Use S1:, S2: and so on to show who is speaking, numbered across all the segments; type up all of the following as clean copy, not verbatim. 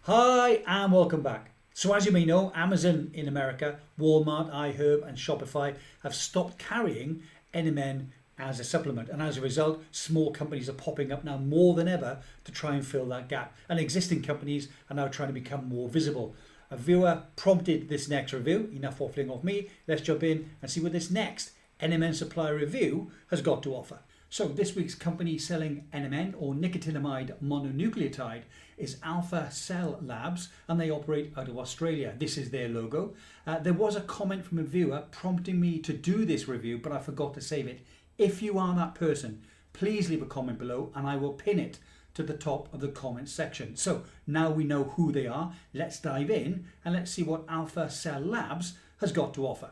S1: Hi and welcome back. So as you may know, Amazon in America, Walmart, iHerb and Shopify have stopped carrying NMN as a supplement, and as a result small companies are popping up now more than ever to try and fill that gap, and existing companies are now trying to become more visible. A viewer prompted this next review. Enough waffling off me, let's jump in and see what this next NMN supplier review has got to offer. So this week's company selling NMN, or nicotinamide mononucleotide, is Alpha Cell Labs, and they operate out of Australia. This is their logo. There was a comment from a viewer prompting me to do this review, but I forgot to save it. If you are that person, please leave a comment below and I will pin it to the top of the comment section. So now we know who they are, let's dive in and let's see what Alpha Cell Labs has got to offer.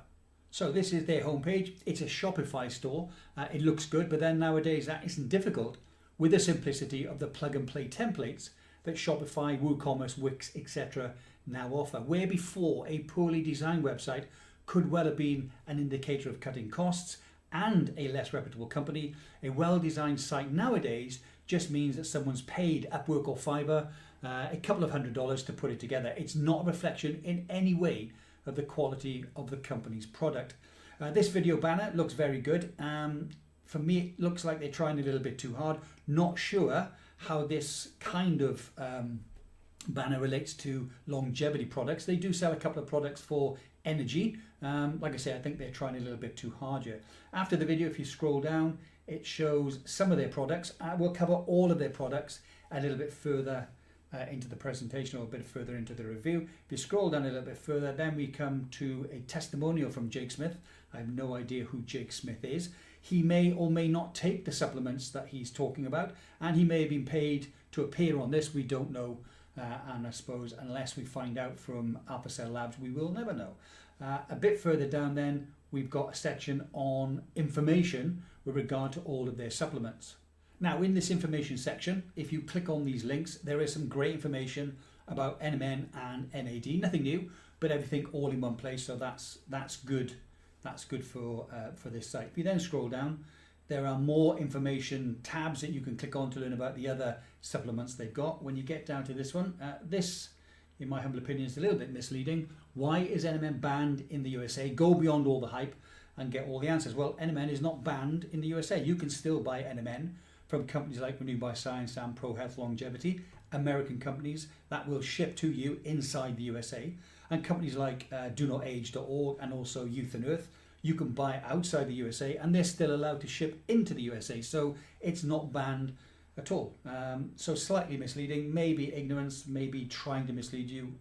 S1: So this is their homepage. It's a Shopify store. It looks good, but then nowadays that isn't difficult with the simplicity of the plug and play templates that Shopify, WooCommerce, Wix, etc. now offer. Where before a poorly designed website could well have been an indicator of cutting costs and a less reputable company, a well-designed site nowadays just means that someone's paid Upwork or Fiverr a couple of $100s to put it together. It's not a reflection in any way of the quality of the company's product. This video banner looks very good. For me, it looks like they're trying a little bit too hard. Not sure how this kind of banner relates to longevity products. They do sell a couple of products for energy. Like I say, I think they're trying a little bit too hard here. After the video, if you scroll down, it shows some of their products. We'll cover all of their products a little bit further into the presentation, or a bit further into the review. If you scroll down a little bit further, then we come to a testimonial from Jake Smith. I have no idea who Jake Smith is. He may or may not take the supplements that he's talking about, and he may have been paid to appear on this. We don't know, and I suppose unless we find out from Alpha Cell Labs, we will never know. A bit further down then, we've got a section on information with regard to all of their supplements. Now in this information section, if you click on these links, there is some great information about NMN and NAD. Nothing new, but everything all in one place. So that's good. That's good for this site. If you then scroll down, there are more information tabs that you can click on to learn about the other supplements they've got. When you get down to this one, this, in my humble opinion, is a little bit misleading. Why is NMN banned in the USA? Go beyond all the hype and get all the answers. Well, NMN is not banned in the USA. You can still buy NMN from companies like Renue by Science and ProHealth Longevity, American companies that will ship to you inside the USA, and companies like DoNotAge.org and also Youth and Earth, you can buy outside the USA and they're still allowed to ship into the USA, so it's not banned at all. So slightly misleading, maybe ignorance, maybe trying to mislead you,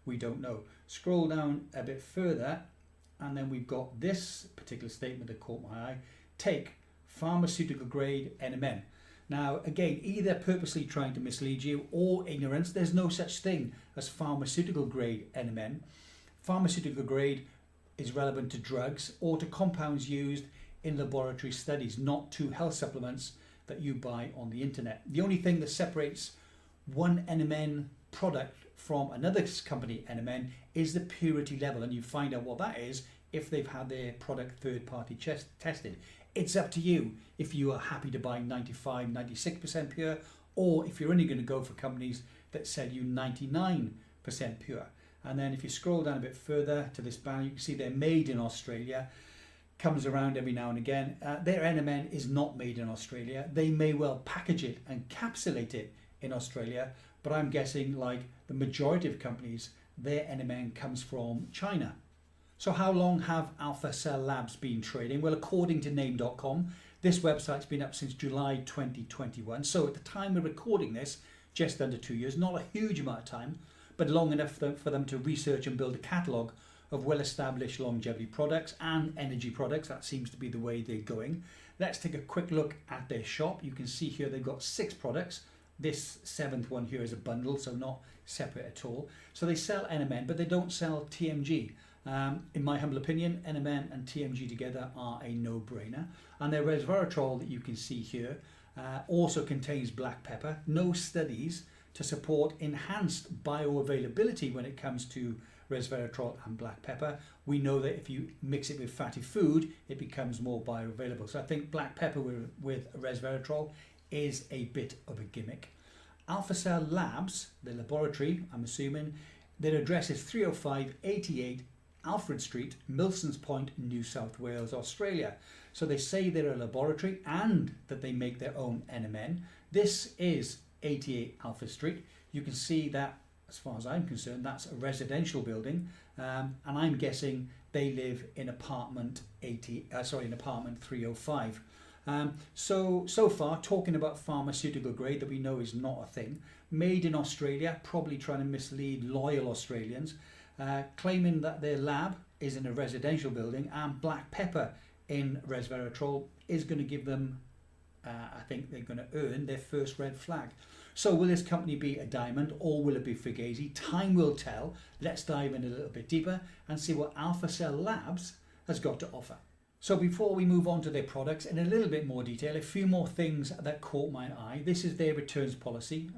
S1: we don't know. Scroll down a bit further and then we've got this particular statement that caught my eye. Take pharmaceutical grade NMN. Now again, either purposely trying to mislead you or ignorance. There's no such thing as pharmaceutical grade NMN. Pharmaceutical grade is relevant to drugs or to compounds used in laboratory studies, not to health supplements that you buy on the internet. The only thing that separates one NMN product from another company NMN is the purity level, and you find out what that is if they've had their product third-party tested. It's up to you if you are happy to buy 95-96% pure, or if you're only going to go for companies that sell you 99% pure. And then if you scroll down a bit further to this banner, you can see they're made in Australia. Comes around every now and again. Their NMN is not made in Australia. They may well package it and capsulate it in Australia, but I'm guessing, like the majority of companies, their NMN comes from China. So how long have Alpha Cell Labs been trading? Well, according to name.com, this website's been up since July 2021. So at the time of recording this, just under 2 years, not a huge amount of time, but long enough for them to research and build a catalogue of well-established longevity products and energy products. That seems to be the way they're going. Let's take a quick look at their shop. You can see here they've got 6 products. This 7th one here is a bundle, so not separate at all. So they sell NMN, but they don't sell TMG. In my humble opinion, NMN and TMG together are a no-brainer. And their resveratrol that you can see here also contains black pepper. No studies to support enhanced bioavailability when it comes to resveratrol and black pepper. We know that if you mix it with fatty food, it becomes more bioavailable. So I think black pepper with resveratrol is a bit of a gimmick. Alpha Cell Labs, the laboratory, I'm assuming, their address is 30588 Alfred Street, Milsons Point, New South Wales, Australia. So they say they're a laboratory and that they make their own NMN. This is 88 Alfred Street. You can see that, as far as I'm concerned, that's a residential building, and I'm guessing they live in apartment 305. So far, talking about pharmaceutical grade that we know is not a thing. Made in Australia, probably trying to mislead loyal Australians, claiming that their lab is in a residential building, and black pepper in resveratrol is going to give them, I think they're going to earn their first red flag. So will this company be a diamond or will it be fugazi? Time will tell. Let's dive in a little bit deeper and see what Alpha Cell Labs has got to offer. So before we move on to their products in a little bit more detail, a few more things that caught my eye. This is their returns policy.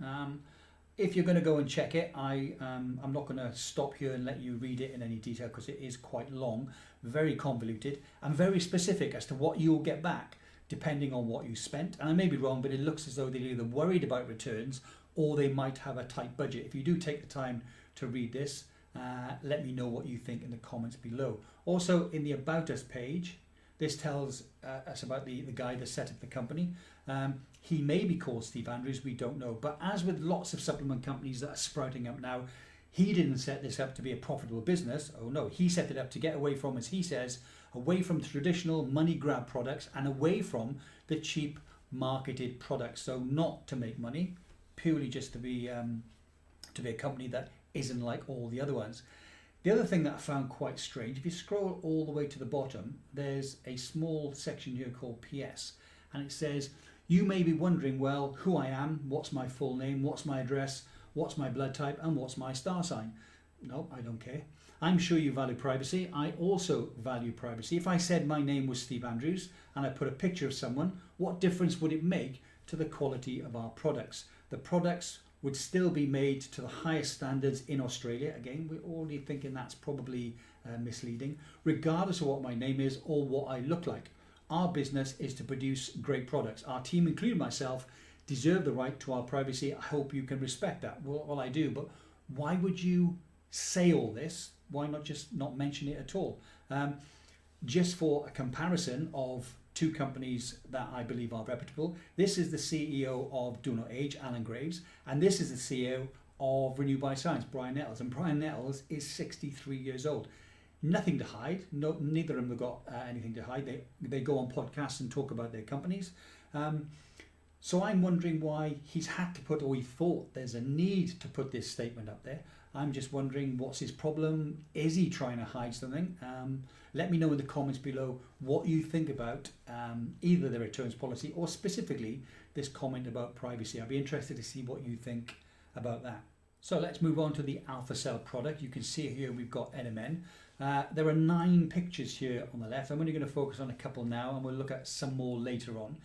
S1: If you're going to go and check it, I'm not going to stop here and let you read it in any detail because it is quite long, very convoluted and very specific as to what you'll get back depending on what you spent. And I may be wrong, but it looks as though they're either worried about returns or they might have a tight budget. If you do take the time to read this, let me know what you think in the comments below. Also, in the About Us page, this tells us about the guy that set up the company. He may be called Steve Andrews, we don't know. But as with lots of supplement companies that are sprouting up now, he didn't set this up to be a profitable business. Oh no, he set it up to get away from, as he says, away from traditional money grab products and away from the cheap marketed products. So not to make money, purely just to be a company that isn't like all the other ones. The other thing that I found quite strange, if you scroll all the way to the bottom, there's a small section here called PS, and it says, you may be wondering, well, who I am, what's my full name, what's my address, what's my blood type, and what's my star sign. No, I don't care. I'm sure you value privacy. I also value privacy. If I said my name was Steve Andrews and I put a picture of someone, what difference would it make to the quality of our products? The products would still be made to the highest standards in Australia. Again, we're already thinking that's probably misleading, regardless of what my name is or what I look like. Our business is to produce great products. Our team, including myself, deserve the right to our privacy. I hope you can respect that. Well, I do, but why would you say all this? Why not just not mention it at all? Just for a comparison of two companies that I believe are reputable, this is the CEO of DoNotAge, Alan Graves, and this is the CEO of Renue by Science, Brian Nettles. And Brian Nettles is 63 years old. Nothing to hide. No, neither of them have got anything to hide. They go on podcasts and talk about their companies. So I'm wondering why he's had to put, or he thought there's a need to put this statement up there. I'm just wondering, what's his problem? Is he trying to hide something? Let me know in the comments below what you think about either the returns policy or specifically this comment about privacy. I'd be interested to see what you think about that. So let's move on to the Alpha Cell product. You can see here we've got NMN. There are 9 pictures here on the left. I'm only going to focus on a couple now and we'll look at some more later on.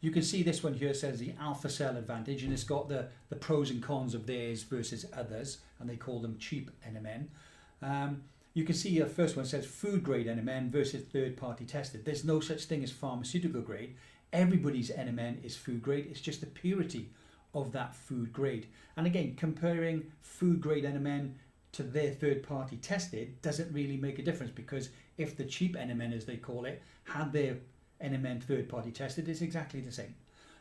S1: You can see this one here says the Alpha Cell advantage, and it's got the pros and cons of theirs versus others, and they call them cheap NMN. You can see the first one says food grade NMN versus third party tested. There's no such thing as pharmaceutical grade. Everybody's NMN is food grade. It's just the purity of that food grade. And again, comparing food grade NMN to their third party tested doesn't really make a difference, because if the cheap NMN, as they call it, had their NMN third party tested, it's exactly the same.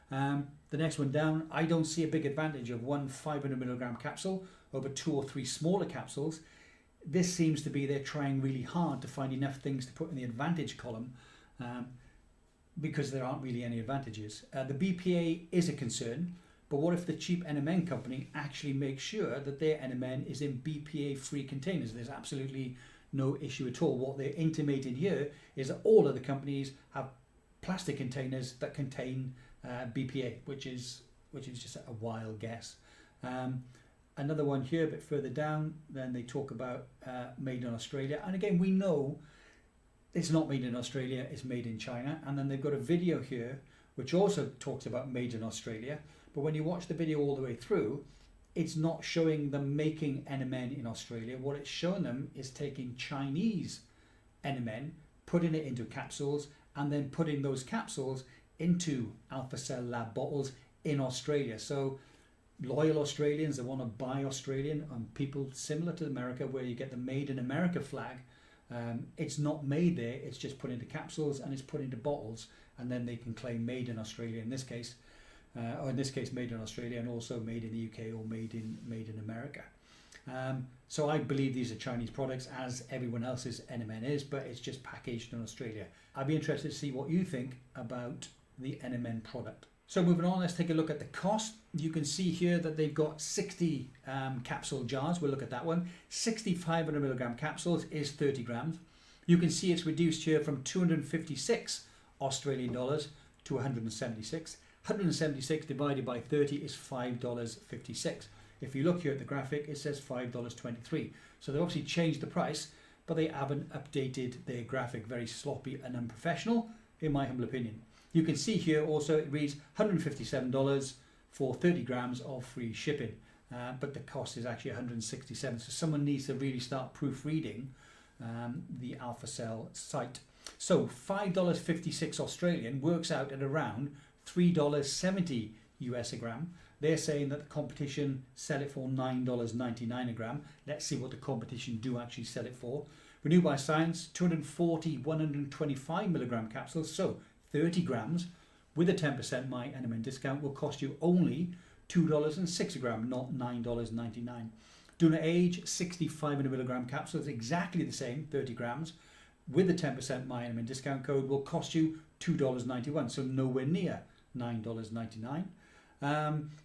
S1: The next one down, I don't see a big advantage of one 500 milligram capsule over 2 or 3 smaller capsules. This seems to be they're trying really hard to find enough things to put in the advantage column, because there aren't really any advantages. The BPA is a concern, but what if the cheap NMN company actually makes sure that their NMN is in BPA free containers? There's absolutely no issue at all. What they're intimating here is that all other companies have plastic containers that contain BPA, which is just a wild guess. Another one here a bit further down, then they talk about made in Australia, and again we know it's not made in Australia, it's made in China. And then they've got a video here which also talks about made in Australia, but when you watch the video all the way through, it's not showing them making NMN in Australia. What it's showing them is taking Chinese NMN, putting it into capsules, and then putting those capsules into Alpha Cell Lab bottles in Australia. So loyal Australians that want to buy Australian, and people similar to America where you get the Made in America flag. It's not made there, it's just put into capsules and it's put into bottles, and then they can claim made in Australia in this case, or in this case made in Australia, and also made in the UK or made in America. So I believe these are Chinese products, as everyone else's NMN is, but it's just packaged in Australia. I'd be interested to see what you think about the NMN product. So moving on, let's take a look at the cost. You can see here that they've got 60 capsule jars. We'll look at that one. 60 500 milligram capsules is 30 grams. You can see it's reduced here from 256 Australian dollars to 176. 176 divided by 30 is $5.56. If you look here at the graphic, it says $5.23. So they've obviously changed the price, but they haven't updated their graphic. Very sloppy and unprofessional, in my humble opinion. You can see here also it reads $157 for 30 grams of free shipping, but the cost is actually $167. So someone needs to really start proofreading the AlphaCell site. So $5.56 Australian works out at around $3.70 US a gram. They're saying that the competition sell it for $9.99 a gram. Let's see what the competition do actually sell it for. Renue by Science, 240 125 milligram capsules, so 30 grams with a 10% My NMN discount will cost you only $2.06 a gram, not $9.99. DoNotAge 60 500 milligram capsules, exactly the same, 30 grams with a 10% My NMN discount code will cost you $2.91, so nowhere near $9.99.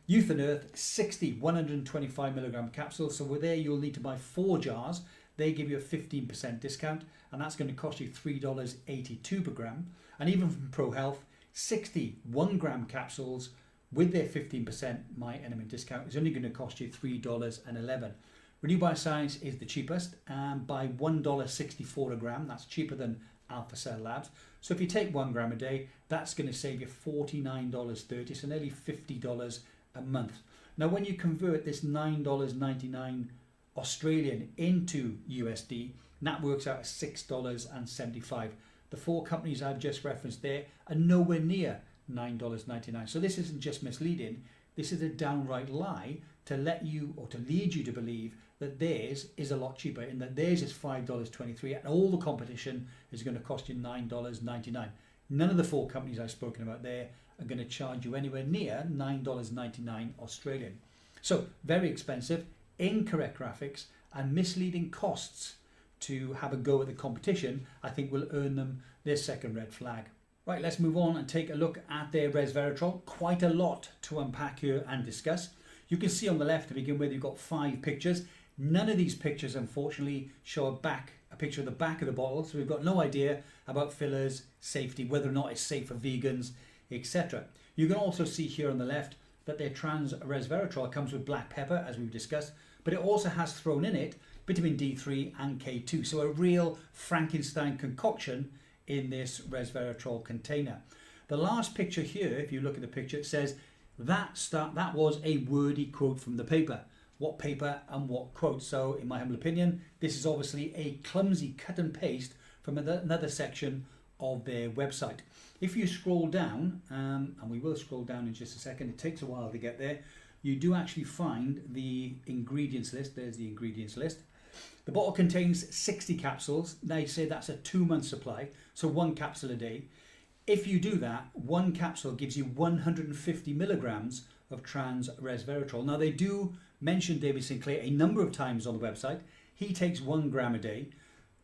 S1: Youth and Earth 60 125 milligram capsules, so there you'll need to buy 4 jars. They give you a 15% discount, and that's going to cost you $3.82 per gram. And even from ProHealth, 60 1 gram capsules with their 15% My NMN discount is only going to cost you $3.11. Renue by Science is the cheapest, and by $1.64 a gram. That's cheaper than AlphaCell Labs. So if you take 1 gram a day, that's going to save you $49.30, so nearly $50 a month. Now when you convert this $9.99 Australian into USD, that works out at $6.75. The 4 companies I've just referenced there are nowhere near $9.99. So this isn't just misleading, this is a downright lie to let you, or to lead you to believe that theirs is a lot cheaper, in that theirs is $5.23 and all the competition is going to cost you $9.99. None of the 4 companies I've spoken about there are going to charge you anywhere near $9.99 Australian. So very expensive, incorrect graphics and misleading costs to have a go at the competition, I think will earn them their second red flag. Right, let's move on and take a look at their resveratrol. Quite a lot to unpack here and discuss. You can see on the left to begin with, you've got 5 pictures. None of these pictures, unfortunately, show a picture of the back of the bottle, so we've got no idea about fillers, safety, whether or not it's safe for vegans, etc. You can also see here on the left that their trans resveratrol comes with black pepper, as we've discussed, but it also has thrown in it vitamin D3 and K2, so a real Frankenstein concoction in this resveratrol container. The last picture here, if you look at the picture, it says that was a wordy quote from the paper. What paper and what quote? So in my humble opinion, this is obviously a clumsy cut and paste from another section of their website. If you scroll down, and we will scroll down in just a second, it takes a while to get there, you do actually find the ingredients list. There's the ingredients list. The bottle contains 60 capsules. They say that's a 2-month supply, so 1 capsule a day. If you do that, 1 capsule gives you 150 milligrams of trans resveratrol. Now they do mention David Sinclair a number of times on the website. He takes 1 gram a day.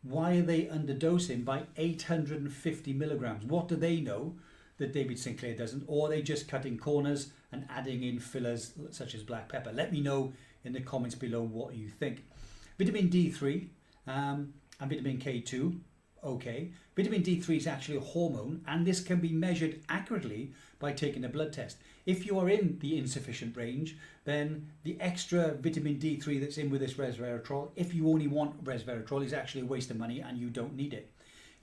S1: Why are they underdosing by 850 milligrams? What do they know that David Sinclair doesn't? Or are they just cutting corners and adding in fillers such as black pepper? Let me know in the comments below what you think. Vitamin D3 and vitamin K2, okay. Vitamin D3 is actually a hormone, and this can be measured accurately by taking a blood test. If you are in the insufficient range, then the extra vitamin D3 that's in with this resveratrol, if you only want resveratrol, is actually a waste of money and you don't need it.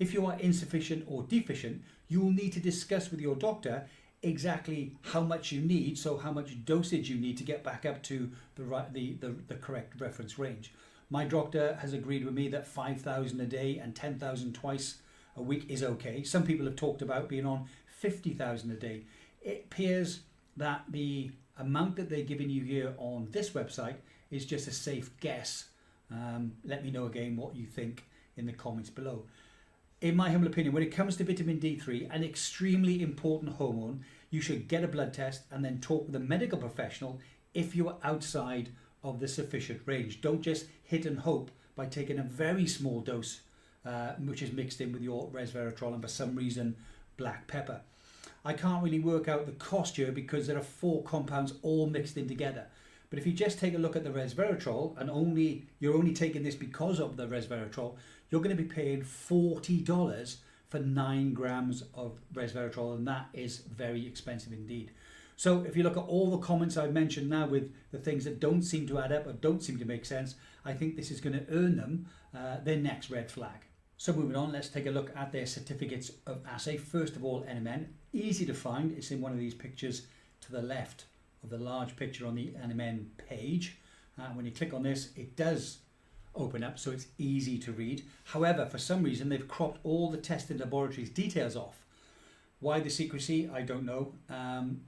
S1: If you are insufficient or deficient, you will need to discuss with your doctor exactly how much you need, so how much dosage you need to get back up to the correct reference range. My doctor has agreed with me that 5,000 a day and 10,000 twice a week is okay. Some people have talked about being on 50,000 a day. It appears that the amount that they're giving you here on this website is just a safe guess. Let me know again what you think in the comments below. In my humble opinion, when it comes to vitamin D3, an extremely important hormone, you should get a blood test and then talk with a medical professional if you are outside of the sufficient range. Don't just hit and hope by taking a very small dose, which is mixed in with your resveratrol and for some reason black pepper. I can't really work out the cost here because there are 4 compounds all mixed in together. But if you just take a look at the resveratrol and you're only taking this because of the resveratrol, you're going to be paying $40 for 9 grams of resveratrol, and that is very expensive indeed. So if you look at all the comments I've mentioned now with the things that don't seem to add up or don't seem to make sense, I think this is going to earn them their next red flag. So moving on, let's take a look at their certificates of assay. First of all, NMN, easy to find. It's in one of these pictures to the left of the large picture on the NMN page. When you click on this, it does open up, so it's easy to read. However, for some reason, they've cropped all the tested laboratories details off. Why the secrecy? I don't know.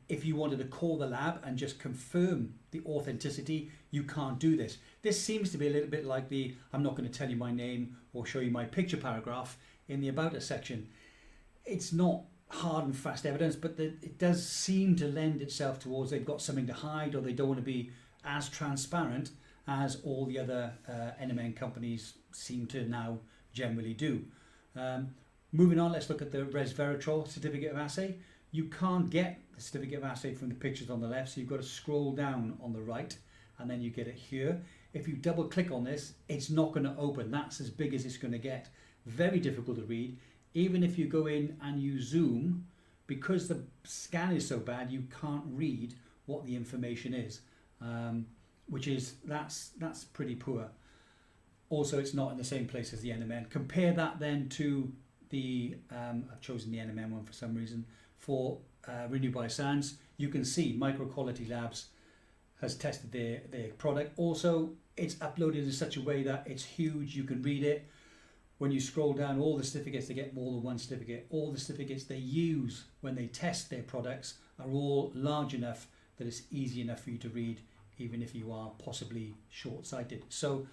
S1: If you wanted to call the lab and just confirm the authenticity, you can't do this. This seems to be a little bit like the I'm not going to tell you my name or show you my picture paragraph in the About Us section. It's not hard and fast evidence, but it does seem to lend itself towards they've got something to hide or they don't want to be as transparent as all the other NMN companies seem to now generally do. Moving on, let's look at the resveratrol certificate of assay. You can't get the certificate of assay from the pictures on the left, so you've got to scroll down on the right and then you get it here. If you double click on this, it's not going to open. That's as big as it's going to get. Very difficult to read. Even if you go in and you zoom, because the scan is so bad, you can't read what the information is, that's pretty poor. Also, it's not in the same place as the NMN. Compare that then to the I've chosen the NMN one for some reason for Renue by Science. You can see Micro Quality Labs has tested their product. Also, it's uploaded in such a way that it's huge, you can read it. When you scroll down all the certificates, they get more than one certificate. All the certificates they use when they test their products are all large enough that it's easy enough for you to read, even if you are possibly short-sighted. So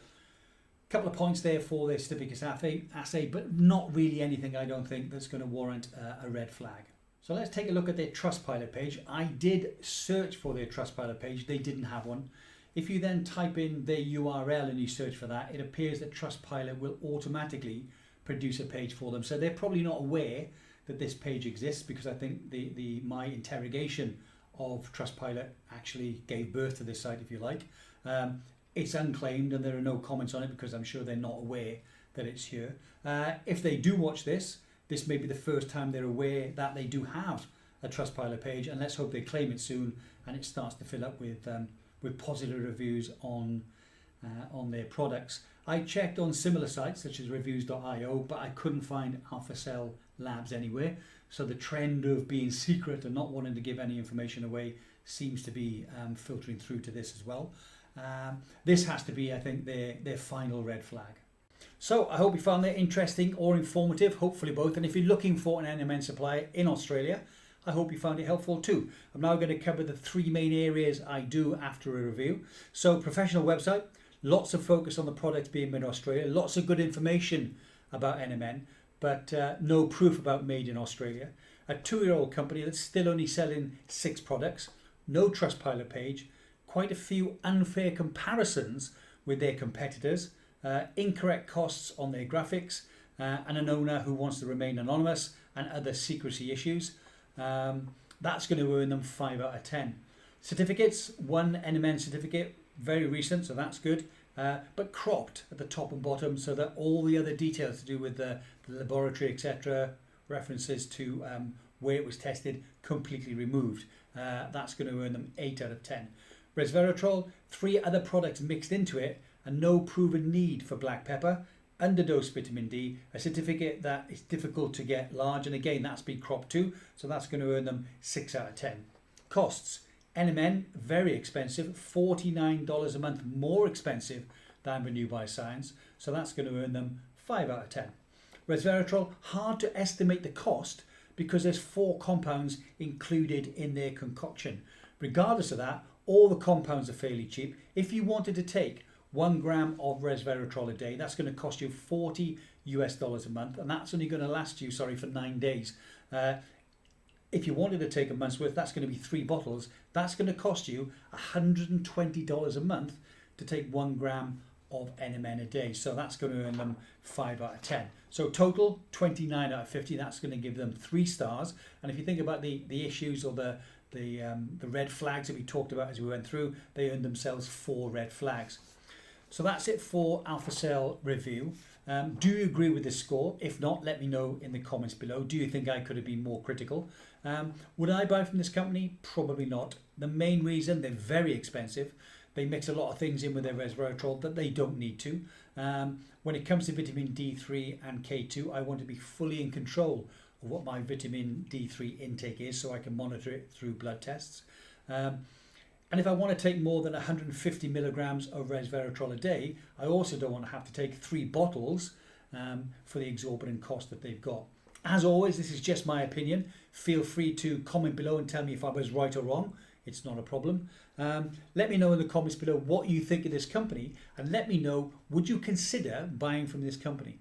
S1: a couple of points there for their certificates assay, but not really anything I don't think that's going to warrant a red flag. So let's take a look at their Trustpilot page. I did search for their Trustpilot page. They didn't have one. If you then type in their URL and you search for that, it appears that Trustpilot will automatically produce a page for them. So they're probably not aware that this page exists, because I think my interrogation of Trustpilot actually gave birth to this site, if you like. It's unclaimed and there are no comments on it because I'm sure they're not aware that it's here. If they do watch this may be the first time they're aware that they do have a Trustpilot page, and let's hope they claim it soon and it starts to fill up with positive reviews on their products. I checked on similar sites such as reviews.io, but I couldn't find Alpha Cell Labs anywhere. So the trend of being secret and not wanting to give any information away seems to be filtering through to this as well. This has to be, I think, their final red flag. So I hope you found that interesting or informative, hopefully both. And if you're looking for an NMN supplier in Australia, I hope you found it helpful too. I'm now going to cover the 3 main areas I do after a review. So professional website, lots of focus on the products being made in Australia, lots of good information about NMN, but no proof about made in Australia. A 2-year-old company that's still only selling 6 products, no Trustpilot page, quite a few unfair comparisons with their competitors, incorrect costs on their graphics, and an owner who wants to remain anonymous, and other secrecy issues. That's going to earn them 5 out of 10. Certificates, 1 NMN certificate, very recent, so that's good, but cropped at the top and bottom so that all the other details to do with the laboratory, etc., references to where it was tested, completely removed. That's going to earn them 8 out of 10. Resveratrol, 3 other products mixed into it, and no proven need for black pepper. Underdose vitamin D, a certificate that is difficult to get large, and again that's been cropped too, so that's going to earn them 6 out of 10. Costs, NMN, very expensive, $49 a month more expensive than Renue by Science, so that's going to earn them 5 out of 10. Resveratrol, hard to estimate the cost because there's 4 compounds included in their concoction. regardless of that, all the compounds are fairly cheap. If you wanted to take 1 gram of resveratrol a day, that's going to cost you $40 a month, and that's only going to last you, for 9 days. If you wanted to take a month's worth, that's going to be 3 bottles. That's going to cost you $120 a month to take 1 gram of NMN a day. So that's going to earn them 5 out of 10. So total 29 out of 50. That's going to give them 3 stars. And if you think about the issues or the red flags that we talked about as we went through, they earned themselves 4 red flags. So that's it for Alpha Cell review. Do you agree with this score? If not, let me know in the comments below. Do you think I could have been more critical? Would I buy from this company? Probably not. The main reason, they're very expensive. They mix a lot of things in with their resveratrol that they don't need to. When it comes to vitamin D3 and K2, I want to be fully in control of what my vitamin D3 intake is so I can monitor it through blood tests. And if I want to take more than 150 milligrams of resveratrol a day, I also don't want to have to take 3 bottles for the exorbitant cost that they've got. As always, this is just my opinion. Feel free to comment below and tell me if I was right or wrong. It's not a problem. Let me know in the comments below what you think of this company, and let me know, would you consider buying from this company?